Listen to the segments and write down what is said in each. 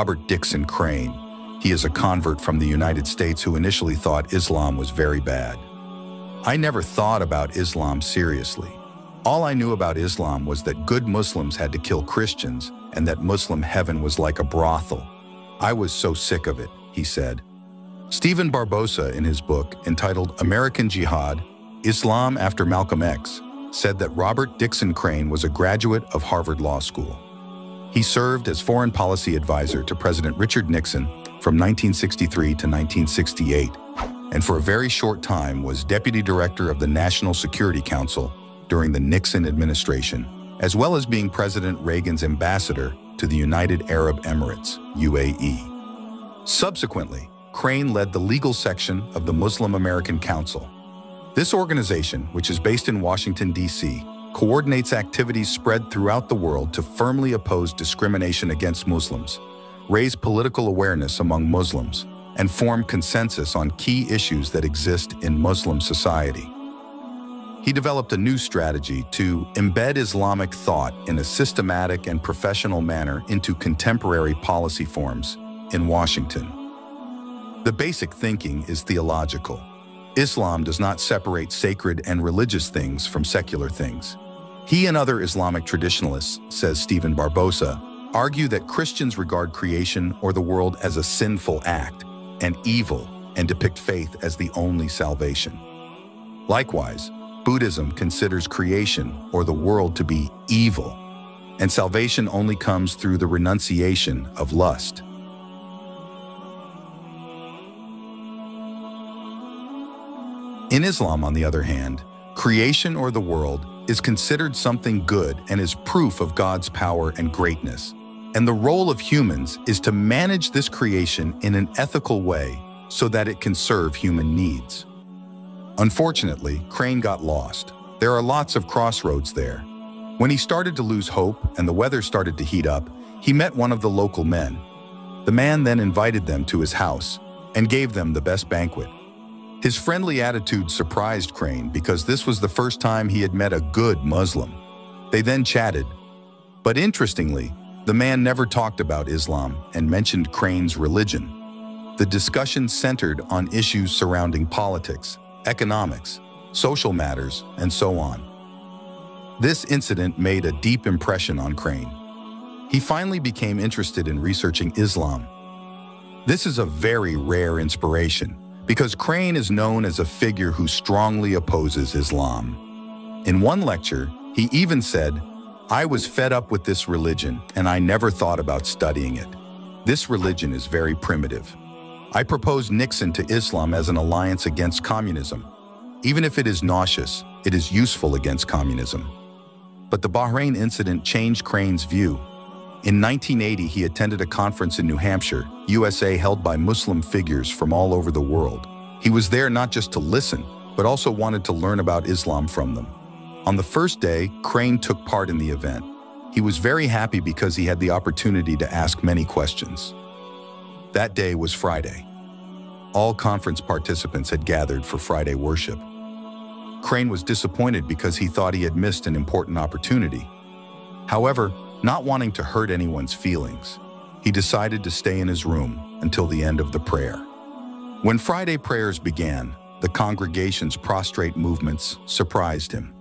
Robert Dickson Crane. He is a convert from the United States who initially thought Islam was very bad. I never thought about Islam seriously. All I knew about Islam was that good Muslims had to kill Christians and that Muslim heaven was like a brothel. I was so sick of it, he said. Stephen Barbosa, in his book entitled American Jihad, Islam After Malcolm X, said that Robert Dickson Crane was a graduate of Harvard Law School. He served as foreign policy advisor to President Richard Nixon from 1963 to 1968, and for a very short time was deputy director of the National Security Council during the Nixon administration, as well as being President Reagan's ambassador to the United Arab Emirates, UAE. Subsequently, Crane led the legal section of the Muslim American Council. This organization, which is based in Washington, D.C., coordinates activities spread throughout the world to firmly oppose discrimination against Muslims, raise political awareness among Muslims, and form consensus on key issues that exist in Muslim society. He developed a new strategy to embed Islamic thought in a systematic and professional manner into contemporary policy forms in Washington. The basic thinking is theological. Islam does not separate sacred and religious things from secular things. He and other Islamic traditionalists, says Stephen Barbosa, argue that Christians regard creation or the world as a sinful act and evil and depict faith as the only salvation. Likewise, Buddhism considers creation or the world to be evil, and salvation only comes through the renunciation of lust. In Islam, on the other hand, creation or the world is considered something good and is proof of God's power and greatness. And the role of humans is to manage this creation in an ethical way so that it can serve human needs. Unfortunately, Crane got lost. There are lots of crossroads there. When he started to lose hope and the weather started to heat up, he met one of the local men. The man then invited them to his house and gave them the best banquet. His friendly attitude surprised Crane because this was the first time he had met a good Muslim. They then chatted. But interestingly, the man never talked about Islam and mentioned Crane's religion. The discussion centered on issues surrounding politics, economics, social matters, and so on. This incident made a deep impression on Crane. He finally became interested in researching Islam. This is a very rare inspiration, because Crane is known as a figure who strongly opposes Islam. In one lecture, he even said, "I was fed up with this religion and I never thought about studying it. This religion is very primitive. I propose Nixon to Islam as an alliance against communism. Even if it is nauseous, it is useful against communism." But the Bahrain incident changed Crane's view. In 1980, he attended a conference in New Hampshire, USA, held by Muslim figures from all over the world. He was there not just to listen, but also wanted to learn about Islam from them. On the first day, Crane took part in the event. He was very happy because he had the opportunity to ask many questions. That day was Friday. All conference participants had gathered for Friday worship. Crane was disappointed because he thought he had missed an important opportunity. However, not wanting to hurt anyone's feelings, he decided to stay in his room until the end of the prayer. When Friday prayers began, the congregation's prostrate movements surprised him.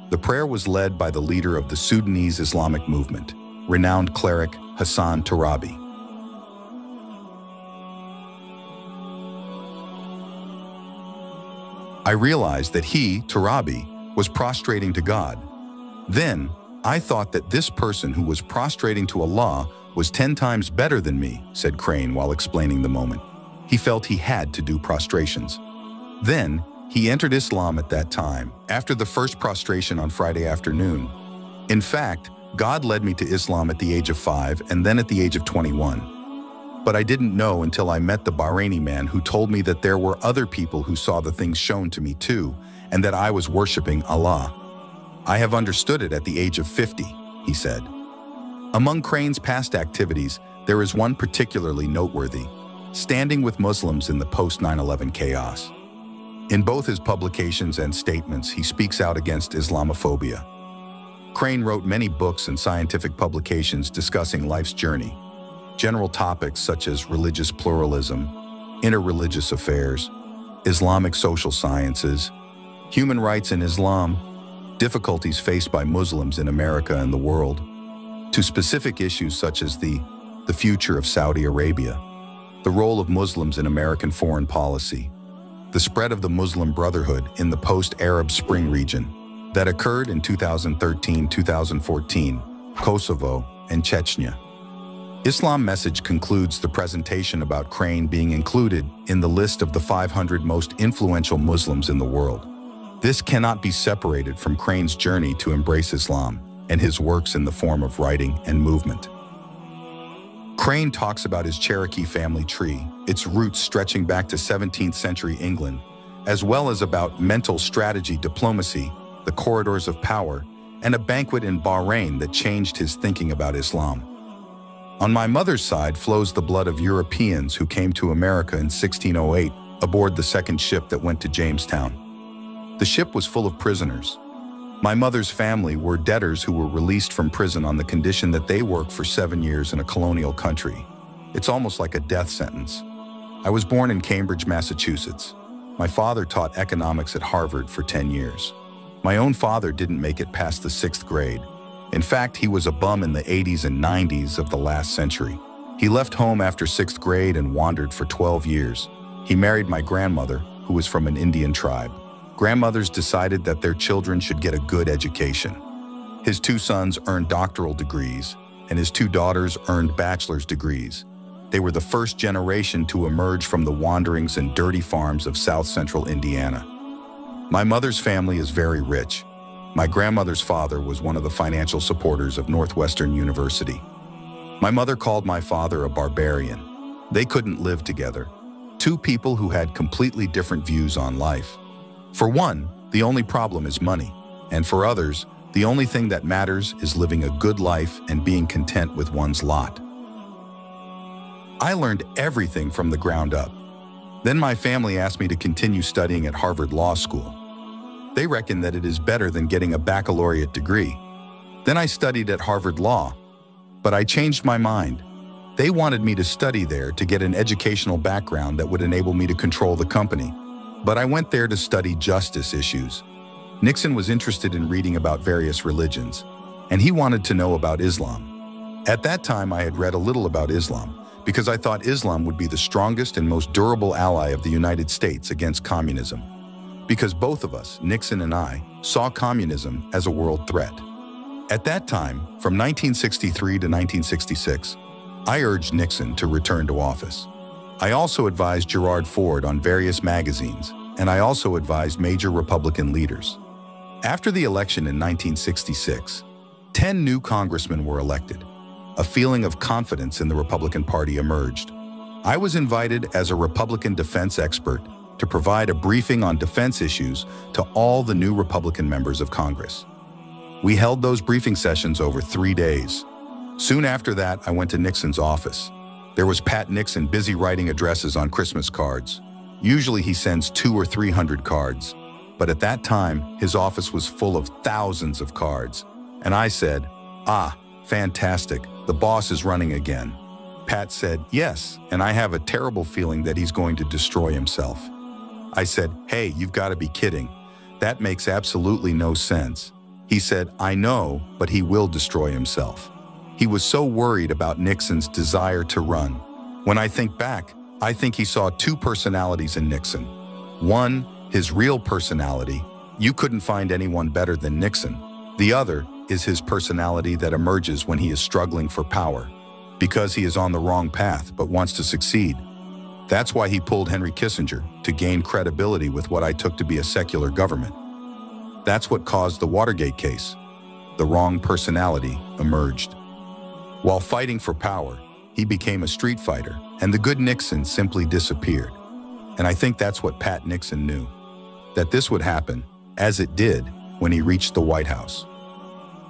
The prayer was led by the leader of the Sudanese Islamic movement, renowned cleric Hassan Turabi. I realized that he, Turabi, was prostrating to God. Then, I thought that this person who was prostrating to Allah was 10 times better than me, said Crane while explaining the moment. He felt he had to do prostrations. Then, he entered Islam at that time, after the first prostration on Friday afternoon. In fact, God led me to Islam at the age of 5 and then at the age of 21. But I didn't know until I met the Bahraini man who told me that there were other people who saw the things shown to me too, and that I was worshiping Allah. I have understood it at the age of 50, he said. Among Crane's past activities, there is one particularly noteworthy: standing with Muslims in the post-9/11 chaos. In both his publications and statements, he speaks out against Islamophobia. Crane wrote many books and scientific publications discussing life's journey. General topics such as religious pluralism, interreligious affairs, Islamic social sciences, human rights in Islam, difficulties faced by Muslims in America and the world, to specific issues such as the future of Saudi Arabia, the role of Muslims in American foreign policy, the spread of the Muslim Brotherhood in the post-Arab Spring region that occurred in 2013, 2014, Kosovo, and Chechnya. Islam Message concludes the presentation about Crane being included in the list of the 500 most influential Muslims in the world. This cannot be separated from Crane's journey to embrace Islam and his works in the form of writing and movement. Crane talks about his Cherokee family tree, its roots stretching back to 17th century England, as well as about mental strategy diplomacy, the corridors of power, and a banquet in Bahrain that changed his thinking about Islam. On my mother's side flows the blood of Europeans who came to America in 1608 aboard the second ship that went to Jamestown. The ship was full of prisoners. My mother's family were debtors who were released from prison on the condition that they work for 7 years in a colonial country. It's almost like a death sentence. I was born in Cambridge, Massachusetts. My father taught economics at Harvard for 10 years. My own father didn't make it past the 6th grade. In fact, he was a bum in the 80s and 90s of the last century. He left home after 6th grade and wandered for 12 years. He married my grandmother, who was from an Indian tribe. Grandmothers decided that their children should get a good education. His 2 sons earned doctoral degrees, and his 2 daughters earned bachelor's degrees. They were the first generation to emerge from the wanderings and dirty farms of South Central Indiana. My mother's family is very rich. My grandmother's father was one of the financial supporters of Northwestern University. My mother called my father a barbarian. They couldn't live together. 2 people who had completely different views on life. For one, the only problem is money, and for others, the only thing that matters is living a good life and being content with one's lot. I learned everything from the ground up. Then my family asked me to continue studying at Harvard Law School. They reckon that it is better than getting a baccalaureate degree. Then I studied at Harvard Law, but I changed my mind. They wanted me to study there to get an educational background that would enable me to control the company. But I went there to study justice issues. Nixon was interested in reading about various religions, and he wanted to know about Islam. At that time, I had read a little about Islam because I thought Islam would be the strongest and most durable ally of the United States against communism. Because both of us, Nixon and I, saw communism as a world threat. At that time, from 1963 to 1966, I urged Nixon to return to office. I also advised Gerald Ford on various magazines, and I also advised major Republican leaders. After the election in 1966, 10 new congressmen were elected. A feeling of confidence in the Republican Party emerged. I was invited as a Republican defense expert to provide a briefing on defense issues to all the new Republican members of Congress. We held those briefing sessions over 3 days. Soon after that, I went to Nixon's office. There was Pat Nixon busy writing addresses on Christmas cards. Usually he sends 200 or 300 cards, but at that time, his office was full of thousands of cards. And I said, "Ah, fantastic, the boss is running again." Pat said, "Yes, and I have a terrible feeling that he's going to destroy himself." I said, "Hey, you've got to be kidding. That makes absolutely no sense." He said, "I know, but he will destroy himself." He was so worried about Nixon's desire to run. When I think back, I think he saw 2 personalities in Nixon. One, his real personality. You couldn't find anyone better than Nixon. The other is his personality that emerges when he is struggling for power, because he is on the wrong path but wants to succeed. That's why he pulled Henry Kissinger, to gain credibility with what I took to be a secular government. That's what caused the Watergate case. The wrong personality emerged. While fighting for power, he became a street fighter, and the good Nixon simply disappeared. And I think that's what Pat Nixon knew, that this would happen, as it did, when he reached the White House.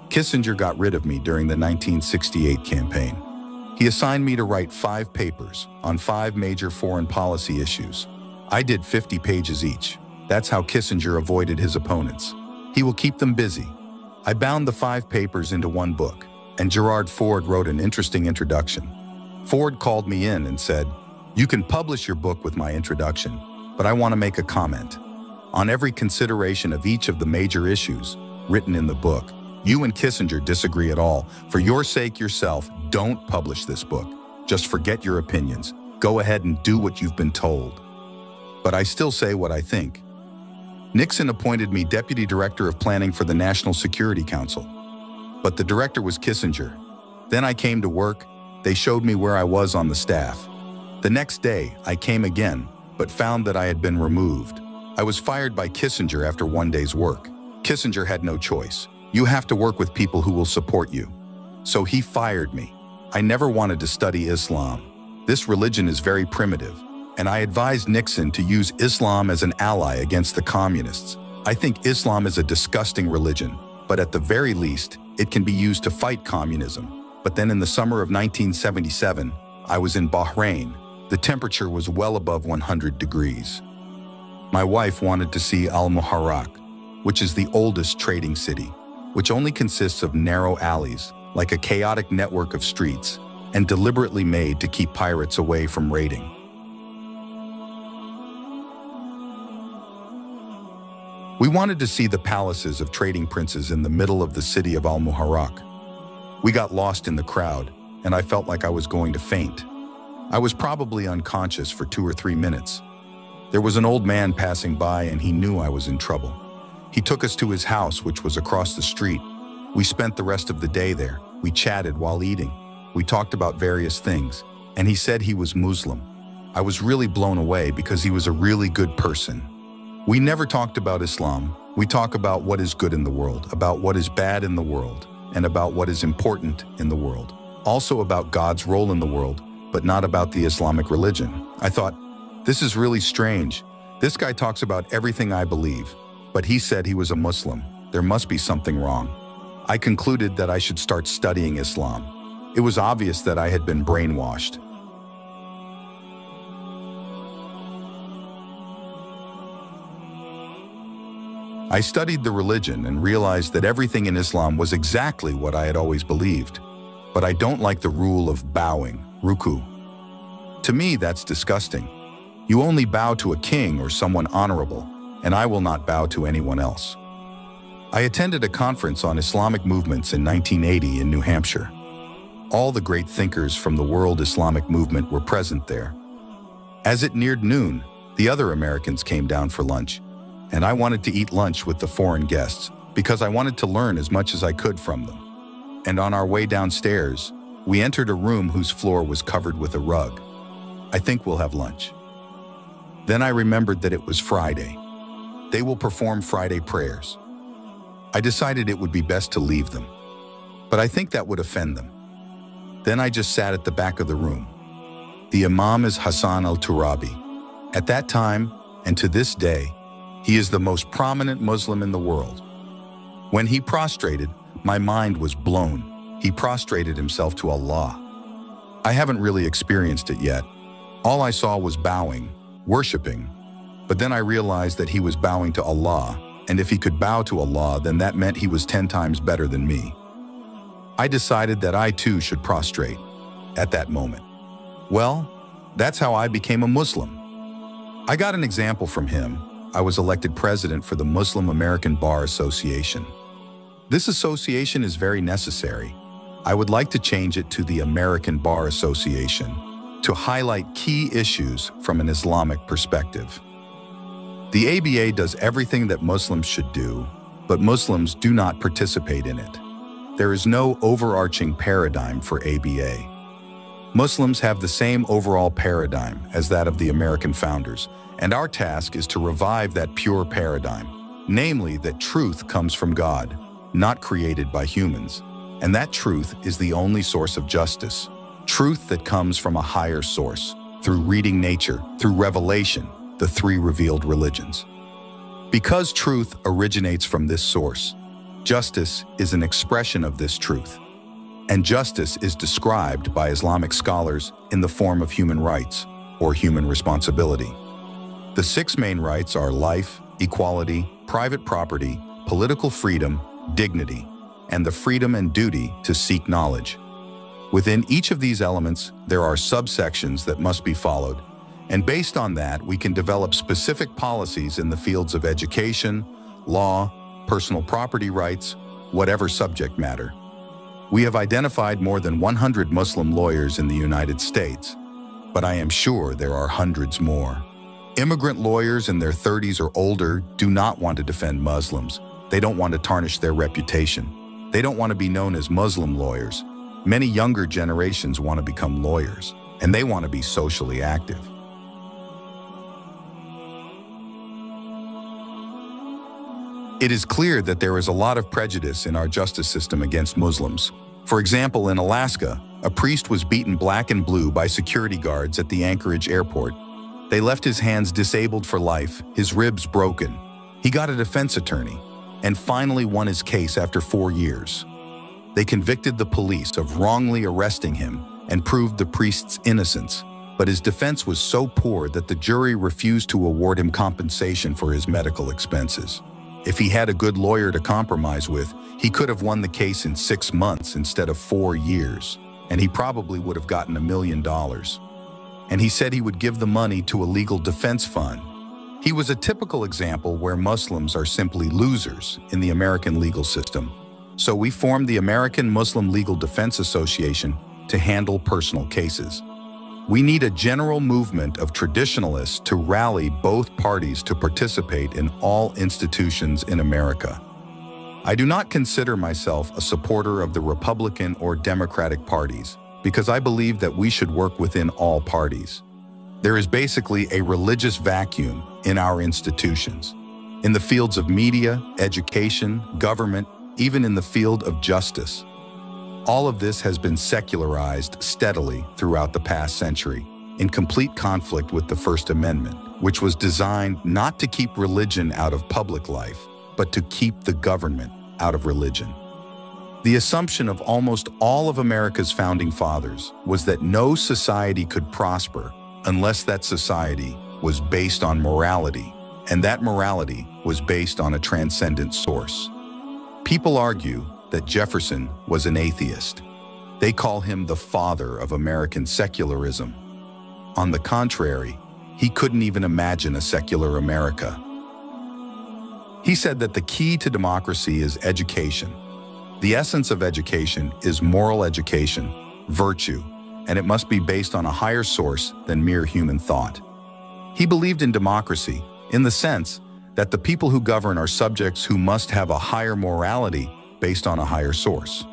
Kissinger got rid of me during the 1968 campaign. He assigned me to write 5 papers on 5 major foreign policy issues. I did 50 pages each. That's how Kissinger avoided his opponents. He will keep them busy. I bound the 5 papers into one book, and Gerald Ford wrote an interesting introduction. Ford called me in and said, "You can publish your book with my introduction, but I want to make a comment. On every consideration of each of the major issues written in the book, you and Kissinger disagree at all. For your sake yourself, don't publish this book. Just forget your opinions. Go ahead and do what you've been told." But I still say what I think. Nixon appointed me Deputy Director of Planning for the National Security Council. But the director was Kissinger. Then I came to work. They showed me where I was on the staff. The next day, I came again, but found that I had been removed. I was fired by Kissinger after one day's work. Kissinger had no choice. You have to work with people who will support you. So he fired me. I never wanted to study Islam. This religion is very primitive, and I advised Nixon to use Islam as an ally against the communists. I think Islam is a disgusting religion, but at the very least, it can be used to fight communism. But then in the summer of 1977, I was in Bahrain. The temperature was well above 100 degrees. My wife wanted to see Al-Muharraq, which is the oldest trading city, which only consists of narrow alleys, like a chaotic network of streets, and deliberately made to keep pirates away from raiding. We wanted to see the palaces of trading princes in the middle of the city of Al-Muharraq. We got lost in the crowd, and I felt like I was going to faint. I was probably unconscious for 2 or 3 minutes. There was an old man passing by, and he knew I was in trouble. He took us to his house, which was across the street. We spent the rest of the day there. We chatted while eating. We talked about various things, and he said he was Muslim. I was really blown away because he was a really good person. We never talked about Islam. We talk about what is good in the world, about what is bad in the world, and about what is important in the world. Also about God's role in the world, but not about the Islamic religion. I thought, this is really strange. This guy talks about everything I believe, but he said he was a Muslim. There must be something wrong. I concluded that I should start studying Islam. It was obvious that I had been brainwashed. I studied the religion and realized that everything in Islam was exactly what I had always believed. But I don't like the rule of bowing, ruku. To me, that's disgusting. You only bow to a king or someone honorable, and I will not bow to anyone else. I attended a conference on Islamic movements in 1980 in New Hampshire. All the great thinkers from the world Islamic movement were present there. As it neared noon, the other Americans came down for lunch, and I wanted to eat lunch with the foreign guests because I wanted to learn as much as I could from them. And on our way downstairs, we entered a room whose floor was covered with a rug. I think we'll have lunch. Then I remembered that it was Friday. They will perform Friday prayers. I decided it would be best to leave them, but I think that would offend them. Then I just sat at the back of the room. The Imam is Hassan al-Turabi. At that time, and to this day, he is the most prominent Muslim in the world. When he prostrated, my mind was blown. He prostrated himself to Allah. I haven't really experienced it yet. All I saw was bowing, worshiping, but then I realized that he was bowing to Allah, and if he could bow to Allah, then that meant he was 10 times better than me. I decided that I too should prostrate at that moment. Well, that's how I became a Muslim. I got an example from him. I was elected president for the Muslim American Bar Association. This association is very necessary. I would like to change it to the American Bar Association to highlight key issues from an Islamic perspective. The ABA does everything that Muslims should do, but Muslims do not participate in it. There is no overarching paradigm for ABA. Muslims have the same overall paradigm as that of the American founders, and our task is to revive that pure paradigm, namely that truth comes from God, not created by humans, and that truth is the only source of justice, truth that comes from a higher source, through reading nature, through revelation, the 3 revealed religions. Because truth originates from this source, justice is an expression of this truth, and justice is described by Islamic scholars in the form of human rights, or human responsibility. The 6 main rights are life, equality, private property, political freedom, dignity, and the freedom and duty to seek knowledge. Within each of these elements, there are subsections that must be followed, and based on that, we can develop specific policies in the fields of education, law, personal property rights, whatever subject matter. We have identified more than 100 Muslim lawyers in the United States, but I am sure there are hundreds more. Immigrant lawyers in their 30s or older do not want to defend Muslims. They don't want to tarnish their reputation. They don't want to be known as Muslim lawyers. Many younger generations want to become lawyers, and they want to be socially active. It is clear that there is a lot of prejudice in our justice system against Muslims. For example, in Alaska, a priest was beaten black and blue by security guards at the Anchorage airport. They left his hands disabled for life, his ribs broken. He got a defense attorney and finally won his case after 4 years. They convicted the police of wrongly arresting him and proved the priest's innocence, but his defense was so poor that the jury refused to award him compensation for his medical expenses. If he had a good lawyer to compromise with, he could have won the case in 6 months instead of 4 years, and he probably would have gotten $1 million. And he said he would give the money to a legal defense fund. He was a typical example where Muslims are simply losers in the American legal system. So we formed the American Muslim Legal Defense Association to handle personal cases. We need a general movement of traditionalists to rally both parties to participate in all institutions in America. I do not consider myself a supporter of the Republican or Democratic parties because I believe that we should work within all parties. There is basically a religious vacuum in our institutions, in the fields of media, education, government, even in the field of justice. All of this has been secularized steadily throughout the past century, in complete conflict with the First Amendment, which was designed not to keep religion out of public life, but to keep the government out of religion. The assumption of almost all of America's founding fathers was that no society could prosper unless that society was based on morality, and that morality was based on a transcendent source. People argue that Jefferson was an atheist. They call him the father of American secularism. On the contrary, he couldn't even imagine a secular America. He said that the key to democracy is education. The essence of education is moral education, virtue, and it must be based on a higher source than mere human thought. He believed in democracy in the sense that the people who govern are subjects who must have a higher morality based on a higher source.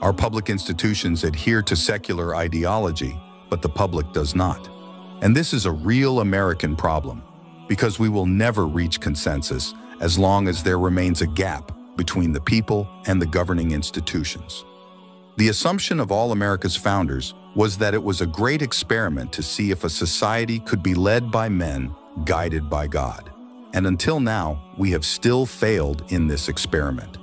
Our public institutions adhere to secular ideology, but the public does not. And this is a real American problem, because we will never reach consensus as long as there remains a gap between the people and the governing institutions. The assumption of all America's founders was that it was a great experiment to see if a society could be led by men guided by God. And until now, we have still failed in this experiment.